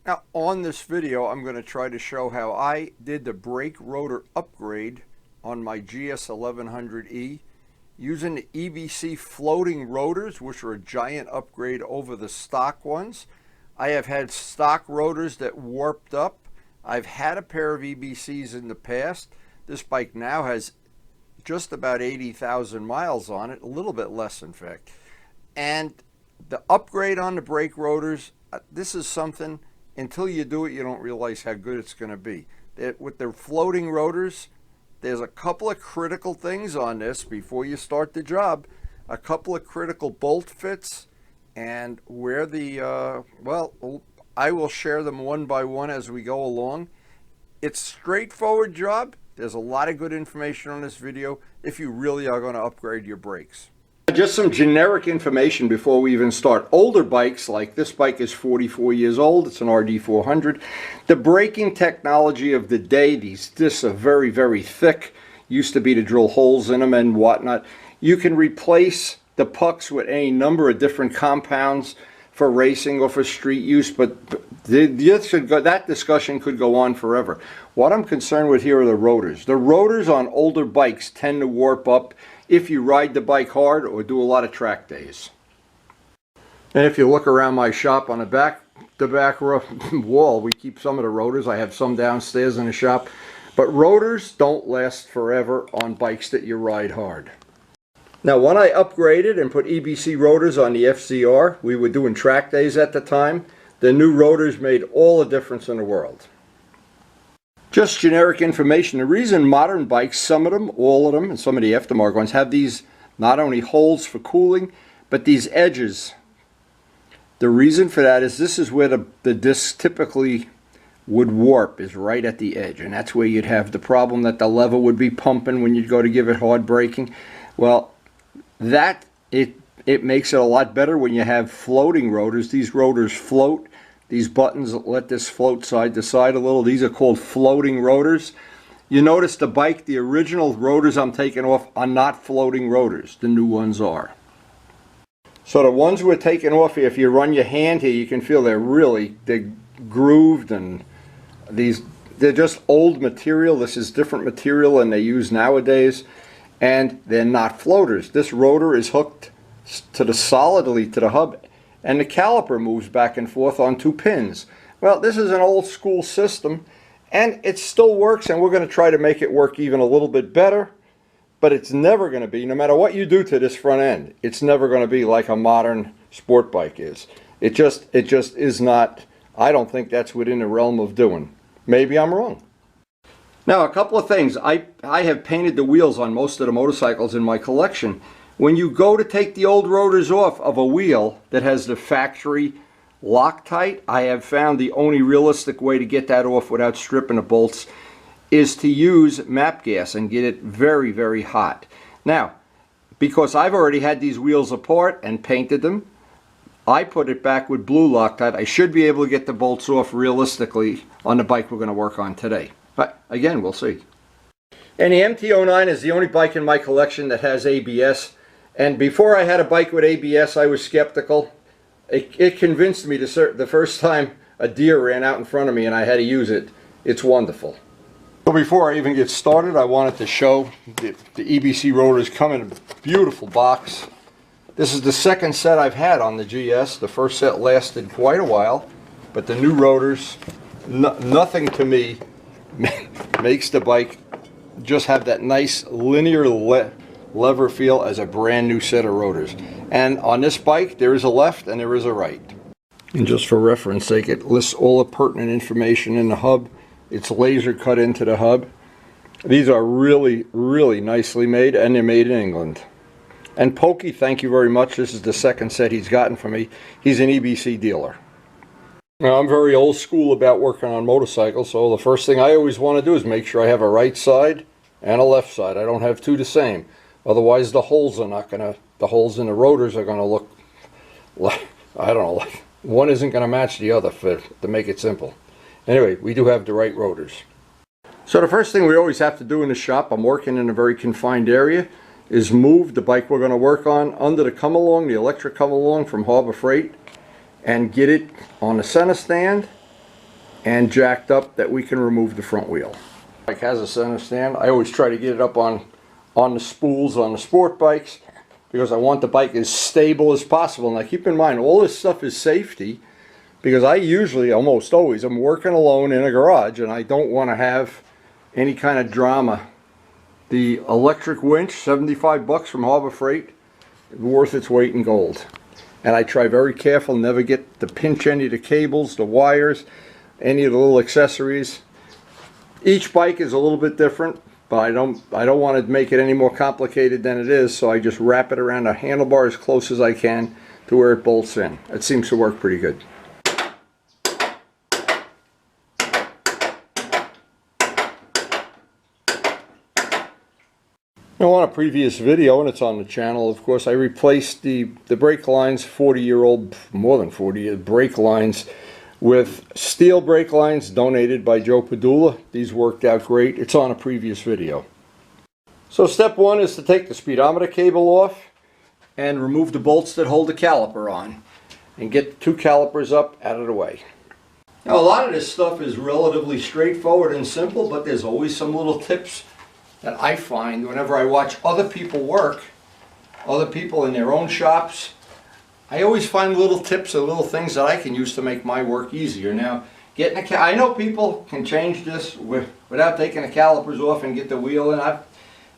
Now, on this video, I'm going to try to show how I did the brake rotor upgrade on my GS1100E using the EBC floating rotors, which are a giant upgrade over the stock ones. I have had stock rotors that warped up. I've had a pair of EBCs in the past. This bike now has just about 80,000 miles on it, a little bit less in fact. And the upgrade on the brake rotors, this is something, until you do it, you don't realize how good it's going to be. With the floating rotors, there's a couple of critical things on this before you start the job. A couple of critical bolt fits, and where the, well, I will share them one by one as we go along. It's a straightforward job. There's a lot of good information on this video if you really are going to upgrade your brakes. Just some generic information before we even start. Older bikes, like this bike is 44 years old, it's an RD400. The braking technology of the day, these discs are very, very thick. Used to be to drill holes in them and whatnot. You can replace the pucks with any number of different compounds for racing or for street use, but that discussion could go on forever. What I'm concerned with here are the rotors. The rotors on older bikes tend to warp up if you ride the bike hard or do a lot of track days. And if you look around my shop on the back wall, we keep some of the rotors. I have some downstairs in the shop. But rotors don't last forever on bikes that you ride hard. Now, when I upgraded and put EBC rotors on the FZR, we were doing track days at the time, the new rotors made all the difference in the world. Just generic information. The reason modern bikes, some of them, all of them, and some of the aftermarket ones have these not only holes for cooling, but these edges. The reason for that is this is where the disc typically would warp, is right at the edge. And that's where you'd have the problem that the lever would be pumping when you'd go to give it hard braking. Well, it makes it a lot better when you have floating rotors. These rotors float. These buttons let this float side to side a little. These are called floating rotors. You notice the bike, the original rotors I'm taking off are not floating rotors. The new ones are. So the ones we're taking off here, if you run your hand here, you can feel they're grooved, and they're just old material. This is different material than they use nowadays, and they're not floaters. This rotor is hooked solidly to the hub, and the caliper moves back and forth on two pins. Well, this is an old school system, and it still works, and we're going to try to make it work even a little bit better, but it's never going to be, no matter what you do to this front end, it's never going to be like a modern sport bike is. It just is not. I don't think that's within the realm of doing. Maybe I'm wrong. Now, a couple of things. I have painted the wheels on most of the motorcycles in my collection. When you go to take the old rotors off of a wheel that has the factory Loctite, I have found the only realistic way to get that off without stripping the bolts is to use MAP gas and get it very, very hot. Now, because I've already had these wheels apart and painted them, I put it back with blue Loctite. I should be able to get the bolts off realistically on the bike we're going to work on today. But again, we'll see. And the MT-09 is the only bike in my collection that has ABS. And before I had a bike with ABS, I was skeptical. It convinced me the first time a deer ran out in front of me and I had to use it. It's wonderful. So before I even get started, I wanted to show the EBC rotors come in a beautiful box. This is the second set I've had on the GS. The first set lasted quite a while, but the new rotors, nothing to me makes the bike just have that nice linear lever feel as a brand new set of rotors. And on this bike there is a left and there is a right. And just for reference sake, it lists all the pertinent information in the hub. It's laser cut into the hub. These are really, really nicely made, and they're made in England. And Pokey, thank you very much. This is the second set he's gotten from me. He's an EBC dealer. Now, I'm very old school about working on motorcycles, so the first thing I always want to do is make sure I have a right side and a left side. I don't have two the same. Otherwise, the holes in the rotors are going to look like, I don't know, like one isn't going to match the other to make it simple. Anyway, we do have the right rotors. So the first thing we always have to do in the shop, I'm working in a very confined area, is move the bike we're going to work on under the come-along, the electric come-along from Harbor Freight, and get it on the center stand and jacked up that we can remove the front wheel. Bike has a center stand. I always try to get it up on the spools on the sport bikes because I want the bike as stable as possible. Now keep in mind, all this stuff is safety because I usually, almost always, I'm working alone in a garage and I don't want to have any kind of drama. The electric winch, 75 bucks from Harbor Freight, worth its weight in gold. And I try very careful, never get to pinch any of the cables, the wires, any of the little accessories. Each bike is a little bit different, but I don't want to make it any more complicated than it is, so I just wrap it around the handlebar as close as I can to where it bolts in. It seems to work pretty good. Now on a previous video, and it's on the channel of course, I replaced the brake lines, 40-year-old, more than 40-year brake lines, with steel brake lines donated by Joe Padula. These worked out great. It's on a previous video. So step one is to take the speedometer cable off and remove the bolts that hold the caliper on and get the two calipers up out of the way. Now a lot of this stuff is relatively straightforward and simple, but there's always some little tips that I find whenever I watch other people work, other people in their own shops. I always find little tips or little things that I can use to make my work easier. Now, getting I know people can change this without taking the calipers off and get the wheel in.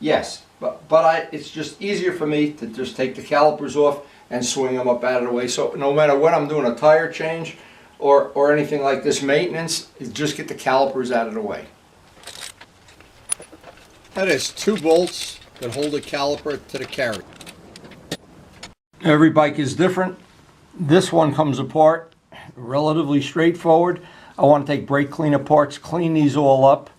Yes, but it's just easier for me to just take the calipers off and swing them up out of the way. So no matter what I'm doing, a tire change or anything like this, maintenance, just get the calipers out of the way. That is two bolts that hold the caliper to the carrier. Every bike is different. This one comes apart relatively straightforward. I want to take brake cleaner parts, clean these all up.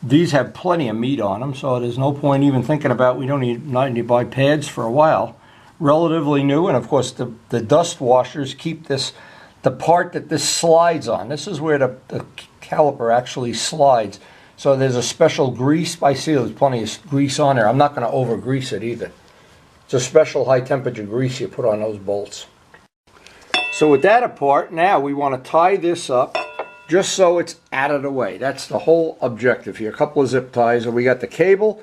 These have plenty of meat on them, so there's no point even thinking about, we don't need to buy pads for a while. Relatively new, and of course the dust washers keep this, the part that this slides on. This is where the caliper actually slides. So there's a special grease. I see there's plenty of grease on there. I'm not going to over grease it either. It's a special high temperature grease you put on those bolts. So with that apart, now we want to tie this up just so it's out of the way. That's the whole objective here. A couple of zip ties, and we got the cable.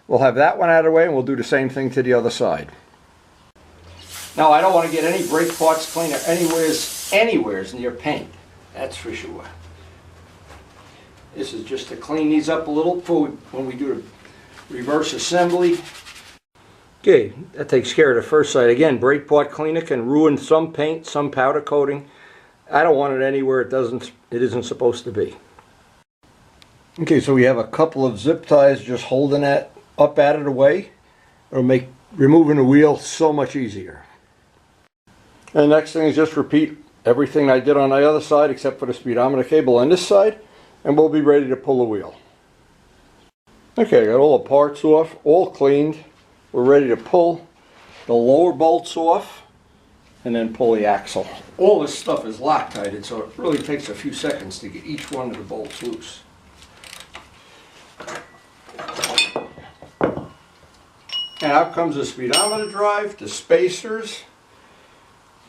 We'll have that one out of the way, and we'll do the same thing to the other side. Now I don't want to get any brake parts cleaner anywheres near paint. That's for sure. This is just to clean these up a little before when we do the reverse assembly. Okay, that takes care of the first side. Again, brake part cleaner can ruin some paint, some powder coating. I don't want it anywhere it isn't supposed to be. Okay, so we have a couple of zip ties just holding that up out of the way. It'll make removing the wheel so much easier. And the next thing is just repeat everything I did on the other side except for the speedometer cable on this side, and we'll be ready to pull the wheel. Okay, I got all the parts off, all cleaned. We're ready to pull the lower bolts off and then pull the axle. All this stuff is Loctited, so it really takes a few seconds to get each one of the bolts loose. And out comes the speedometer drive, the spacers,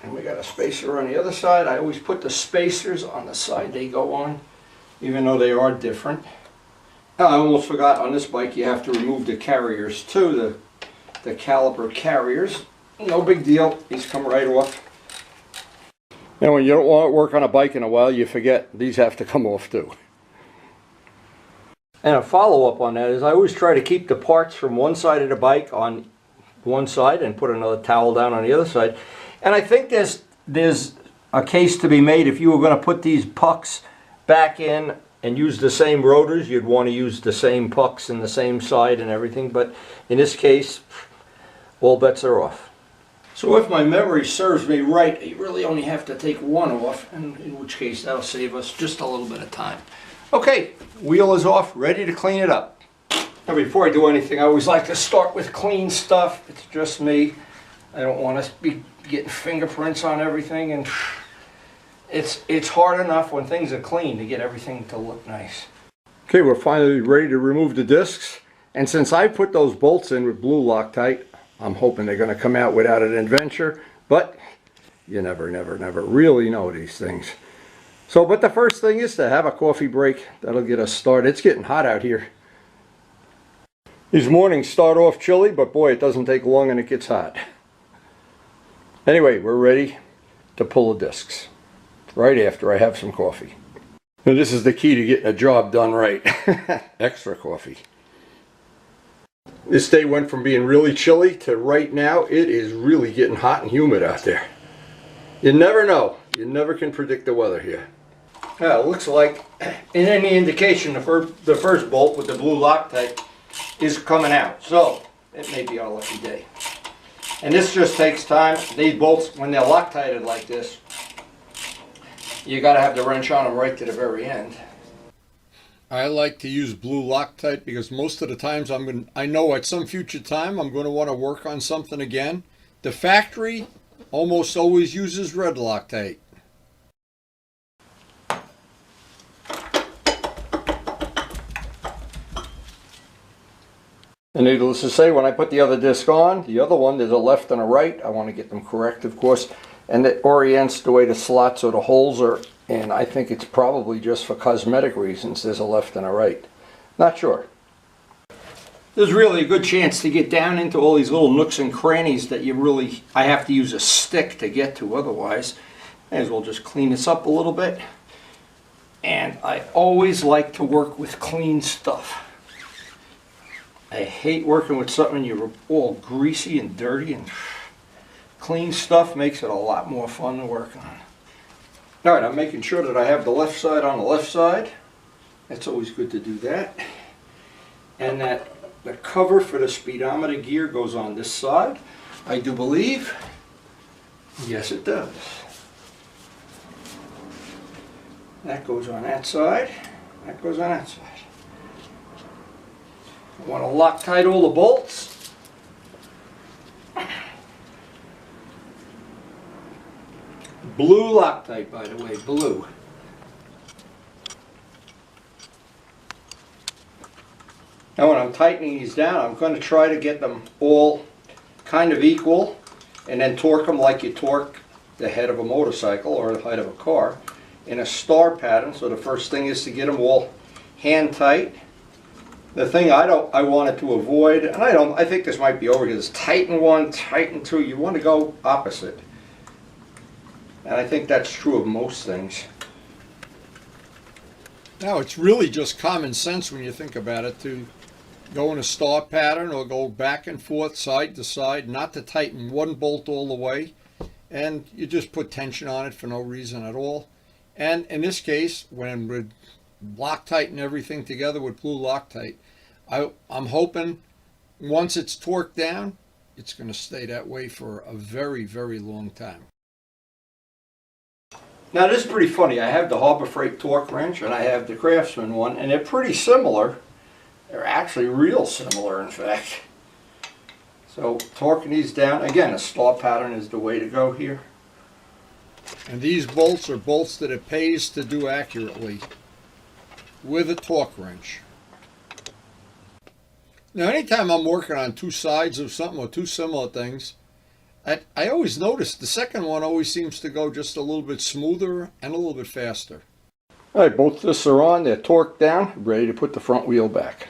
and we got a spacer on the other side. I always put the spacers on the side they go on, even though they are different. Now, I almost forgot, on this bike you have to remove the carriers too, the caliper carriers. No big deal, these come right off. And when you don't want to work on a bike in a while, you forget these have to come off too. And a follow-up on that is I always try to keep the parts from one side of the bike on one side and put another towel down on the other side. And I think there's a case to be made. If you were going to put these pucks back in and use the same rotors, you'd want to use the same pucks in the same side and everything. But in this case, all bets are off. So if my memory serves me right, you really only have to take one off, and in which case that'll save us just a little bit of time. Okay, wheel is off, ready to clean it up. Now before I do anything, I always like to start with clean stuff. It's just me. I don't want to be getting fingerprints on everything, and it's hard enough when things are clean to get everything to look nice. Okay, we're finally ready to remove the discs, and since I put those bolts in with blue Loctite, I'm hoping they're going to come out without an adventure, but you never really know these things. So, but the first thing is to have a coffee break. That'll get us started. It's getting hot out here. These mornings start off chilly, but boy, it doesn't take long and it gets hot. Anyway, we're ready to pull the discs right after I have some coffee. Now, this is the key to getting a job done right. Extra coffee. This day went from being really chilly to right now it is really getting hot and humid out there. You never know. You never can predict the weather here. Now, it looks like, in any indication, the first bolt with the blue Loctite is coming out. So, it may be our lucky day. And this just takes time. These bolts, when they're Loctited like this, you got to have the wrench on them right to the very end. I like to use blue Loctite because most of the times I know at some future time I'm going to want to work on something again. The factory almost always uses red Loctite. And needless to say, when I put the other disc on, the other one, there's a left and a right. I want to get them correct, of course. And it orients the way the slots or the holes are. And I think it's probably just for cosmetic reasons. There's a left and a right. Not sure. There's really a good chance to get down into all these little nooks and crannies that I have to use a stick to get to. Otherwise, may as well just clean this up a little bit. And I always like to work with clean stuff. I hate working with something you're all greasy and dirty, and clean stuff makes it a lot more fun to work on. Alright, I'm making sure that I have the left side on the left side. That's always good to do that. And that the cover for the speedometer gear goes on this side. I do believe. Yes, it does. That goes on that side. That goes on that side. I want to Loctite all the bolts. Blue Loctite, by the way, blue. Now when I'm tightening these down, I'm going to try to get them all kind of equal and then torque them like you torque the head of a motorcycle or the head of a car in a star pattern. So the first thing is to get them all hand tight. The thing I wanted to avoid, and I think this might be over, is tighten one, tighten two. You want to go opposite. And I think that's true of most things. Now, it's really just common sense when you think about it to go in a star pattern or go back and forth, side to side, not to tighten one bolt all the way. And you just put tension on it for no reason at all. And in this case, when we're Loctiting everything together with blue Loctite, I'm hoping once it's torqued down, it's going to stay that way for a very, very long time. Now this is pretty funny. I have the Harbor Freight torque wrench and I have the Craftsman one, and they're pretty similar. They're actually real similar, in fact. So torquing these down, again, a star pattern is the way to go here. And these bolts are bolts that it pays to do accurately with a torque wrench. Now anytime I'm working on two sides of something or two similar things, I always notice the second one always seems to go just a little bit smoother and a little bit faster. Alright, both discs are on, they're torqued down, ready to put the front wheel back.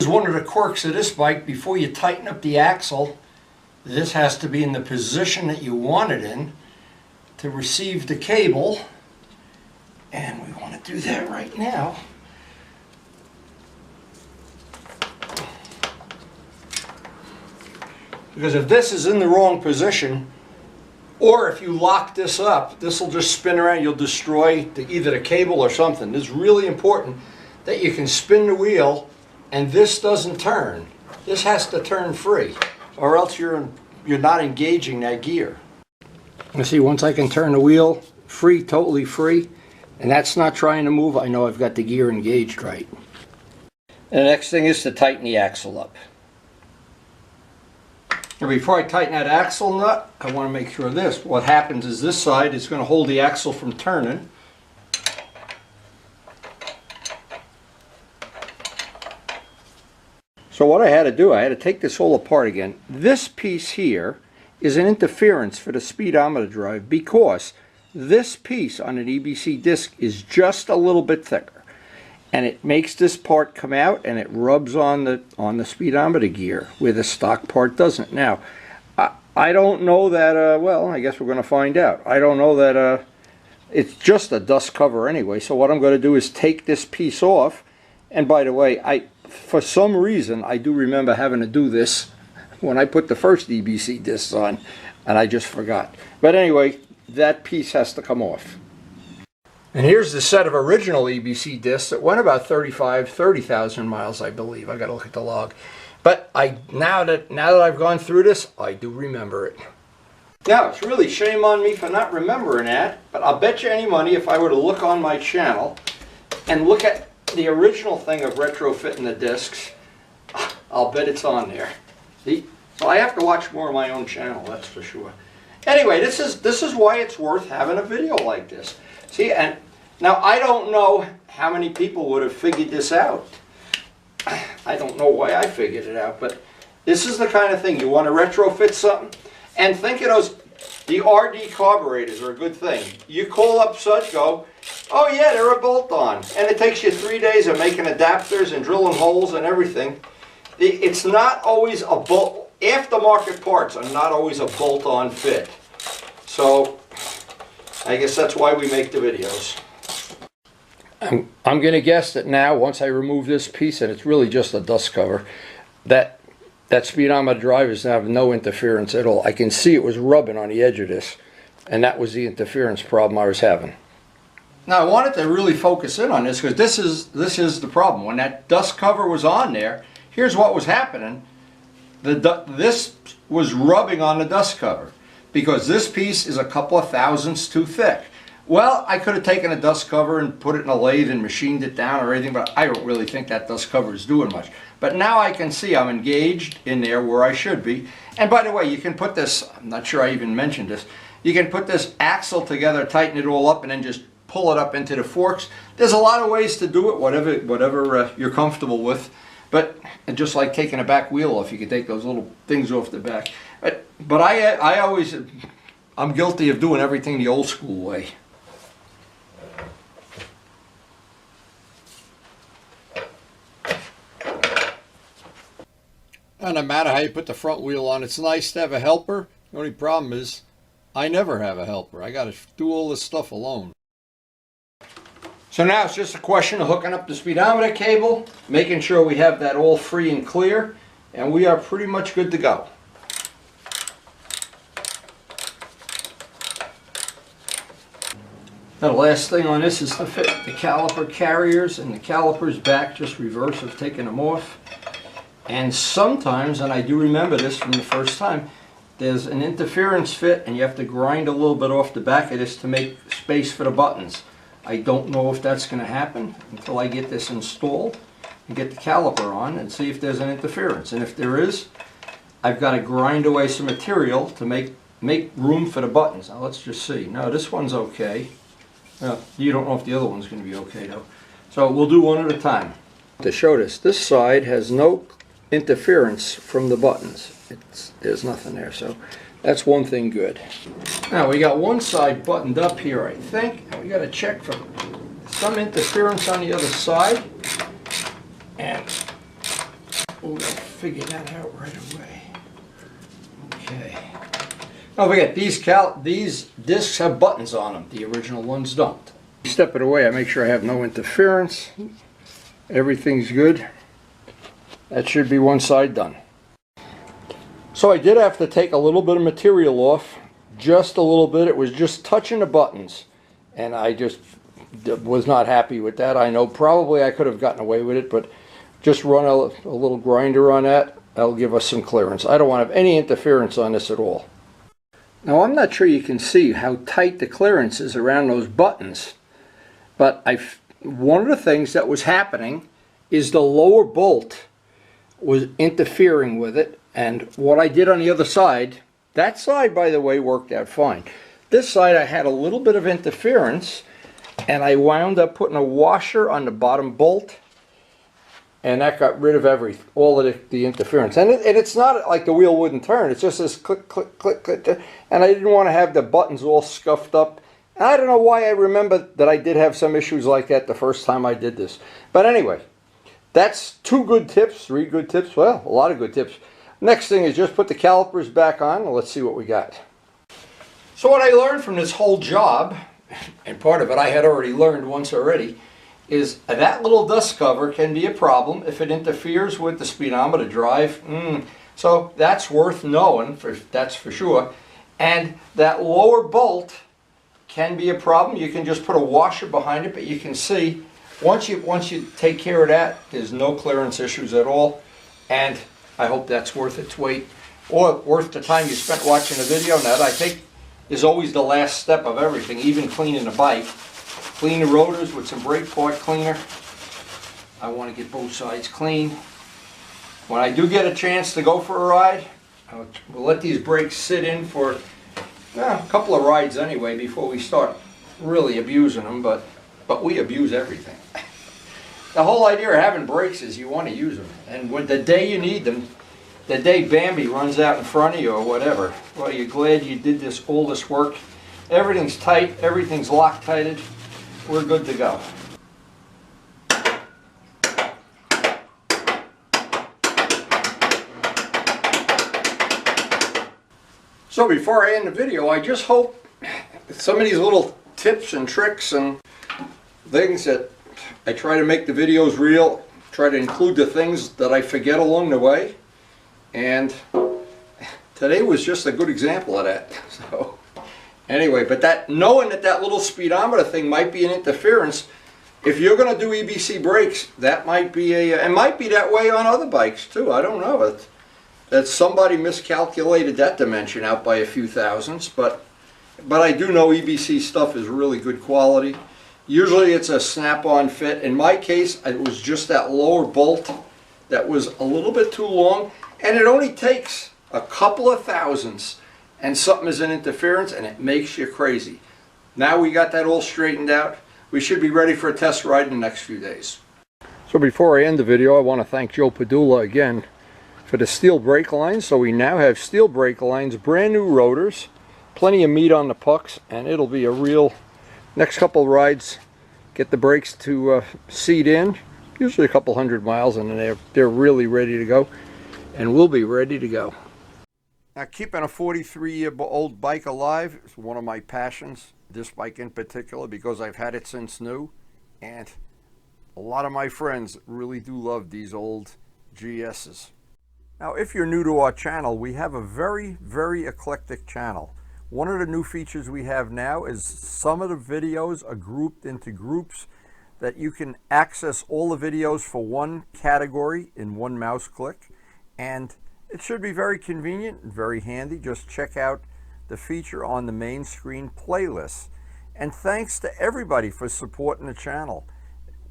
One of the quirks of this bike, before you tighten up the axle, this has to be in the position that you want it in to receive the cable, and we want to do that right now. Because if this is in the wrong position, or if you lock this up, this will just spin around, you'll destroy either the cable or something. It's really important that you can spin the wheel and this doesn't turn. This has to turn free, or else you're not engaging that gear. You see, once I can turn the wheel free, totally free, and that's not trying to move, I know I've got the gear engaged right. And the next thing is to tighten the axle up. And before I tighten that axle nut, I want to make sure this. What happens is this side is going to hold the axle from turning. So what I had to do, I had to take this all apart again. This piece here is an interference for the speedometer drive because this piece on an EBC disc is just a little bit thicker. And it makes this part come out and it rubs on the speedometer gear where the stock part doesn't. Now, I don't know that, well, I guess we're going to find out. I don't know that it's just a dust cover anyway. So what I'm going to do is take this piece off. And by the way, for some reason, I do remember having to do this when I put the first EBC discs on, and I just forgot. But anyway, that piece has to come off. And here's the set of original EBC discs that went about 30,000 miles, I believe. I got to look at the log. But now that I've gone through this, I do remember it. Now, it's really shame on me for not remembering that, but I'll bet you any money if I were to look on my channel and look at the original thing of retrofitting the discs, I'll bet it's on there. See? So I have to watch more of my own channel, that's for sure. Anyway, this is why it's worth having a video like this. See, and now I don't know how many people would have figured this out. I don't know why I figured it out, but this is the kind of thing you want to retrofit something. And think of those, the RD carburetors are a good thing. You call up Sudco, oh yeah, they're a bolt-on. And it takes you 3 days of making adapters and drilling holes and everything. It's not always a bolt, aftermarket parts are not always a bolt-on fit. So, I guess that's why we make the videos. I'm going to guess that now, once I remove this piece, and it's really just a dust cover, that speedometer drive is have no interference at all. I can see it was rubbing on the edge of this, and that was the interference problem I was having. Now I wanted to really focus in on this because this is the problem. When that dust cover was on there, here's what was happening. This was rubbing on the dust cover because this piece is a couple of thousandths too thick. Well, I could have taken a dust cover and put it in a lathe and machined it down or anything, but I don't really think that dust cover is doing much. But now I can see I'm engaged in there where I should be. And by the way, you can put this, I'm not sure I even mentioned this, you can put this axle together, tighten it all up, and then just pull it up into the forks. There's a lot of ways to do it, whatever you're comfortable with. But just like taking a back wheel off, you can take those little things off the back. But I'm guilty of doing everything the old school way. No matter how you put the front wheel on, it's nice to have a helper. The only problem is I never have a helper. I got to do all this stuff alone. So now it's just a question of hooking up the speedometer cable, making sure we have that all free and clear, and we are pretty much good to go. Now the last thing on this is to fit the caliper carriers and the calipers back, just reverse of taking them off. And sometimes, and I do remember this from the first time, there's an interference fit and you have to grind a little bit off the back of this to make space for the buttons. I don't know if that's going to happen until I get this installed and get the caliper on and see if there's an interference. And if there is, I've got to grind away some material to make room for the buttons. Now let's just see. No, this one's okay. You don't know if the other one's going to be okay though. So we'll do one at a time. To show this side has no interference from the buttons. There's nothing there, so that's one thing good. Now we got one side buttoned up here, I think, and we got to check for some interference on the other side, and we'll figure that out right away. Okay. Don't forget, these discs have buttons on them. The original ones don't. Step it away. I make sure I have no interference. Everything's good. That should be one side done. So I did have to take a little bit of material off, just a little bit. It was just touching the buttons, and I just was not happy with that. I know probably I could have gotten away with it, but just run a little grinder on that. That'll give us some clearance. I don't want to have any interference on this at all. Now I'm not sure you can see how tight the clearance is around those buttons, but one of the things that was happening is the lower bolt was interfering with it, And what I did on the other side, that side, by the way, worked out fine. This side I had a little bit of interference, and I wound up putting a washer on the bottom bolt, and that got rid of all of the interference. And it's not like the wheel wouldn't turn. It's just this click, click, click, click. And I didn't want to have the buttons all scuffed up. And I don't know why I remember that I did have some issues like that the first time I did this. But anyway, that's 2 good tips, 3 good tips. Well, a lot of good tips. Next thing is just put the calipers back on, and let's see what we got. So what I learned from this whole job, and part of it I had already learned once already, is that little dust cover can be a problem if it interferes with the speedometer drive. So that's worth knowing, that's for sure. And that lower bolt can be a problem. You can just put a washer behind it, but you can see once you take care of that, there's no clearance issues at all. And I hope that's worth its weight, or worth the time you spent watching the video. Now that I think is always the last step of everything, even cleaning the bike. Clean the rotors with some brake part cleaner. I want to get both sides clean. When I do get a chance to go for a ride, we'll let these brakes sit in for a couple of rides anyway before we start really abusing them, but we abuse everything. The whole idea of having brakes is you want to use them, and when the day you need them, the day Bambi runs out in front of you or whatever, well, you're glad you did all this work. Everything's tight, everything's Loctited. We're good to go. So before I end the video, I just hope some of these little tips and tricks and things that I try to make the videos real, try to include the things that I forget along the way, and today was just a good example of that. So anyway, but knowing that little speedometer thing might be an interference, if you're going to do EBC brakes, that might be it might be that way on other bikes too. I don't know. That somebody miscalculated that dimension out by a few thousandths, but I do know EBC stuff is really good quality. Usually it's a snap-on fit. In my case, it was just that lower bolt that was a little bit too long, and it only takes a couple of thousandths and something is an interference and it makes you crazy. Now we got that all straightened out. We should be ready for a test ride in the next few days. So before I end the video, I want to thank Joe Padula again for the steel brake lines. So we now have steel brake lines, brand new rotors, plenty of meat on the pucks, and it'll be a real next couple of rides. Get the brakes to seat in, usually a couple 100 miles, and then they're really ready to go, and we'll be ready to go. Now, keeping a 43-year-old bike alive is one of my passions, this bike in particular, because I've had it since new, and a lot of my friends really do love these old GS's. Now, if you're new to our channel, we have a very, very eclectic channel. One of the new features we have now is some of the videos are grouped into groups that you can access all the videos for one category in one mouse click, and it should be very convenient and very handy. Just check out the feature on the main screen playlist. And thanks to everybody for supporting the channel.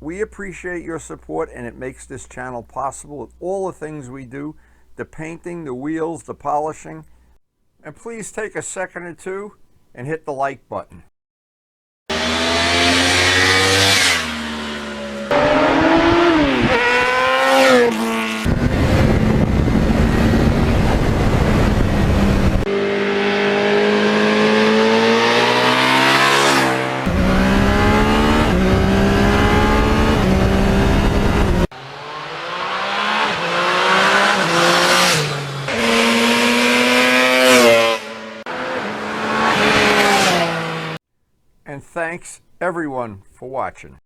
We appreciate your support, and it makes this channel possible with all the things we do, the painting, the wheels, the polishing. And please take a second or two and hit the like button. And thanks everyone for watching.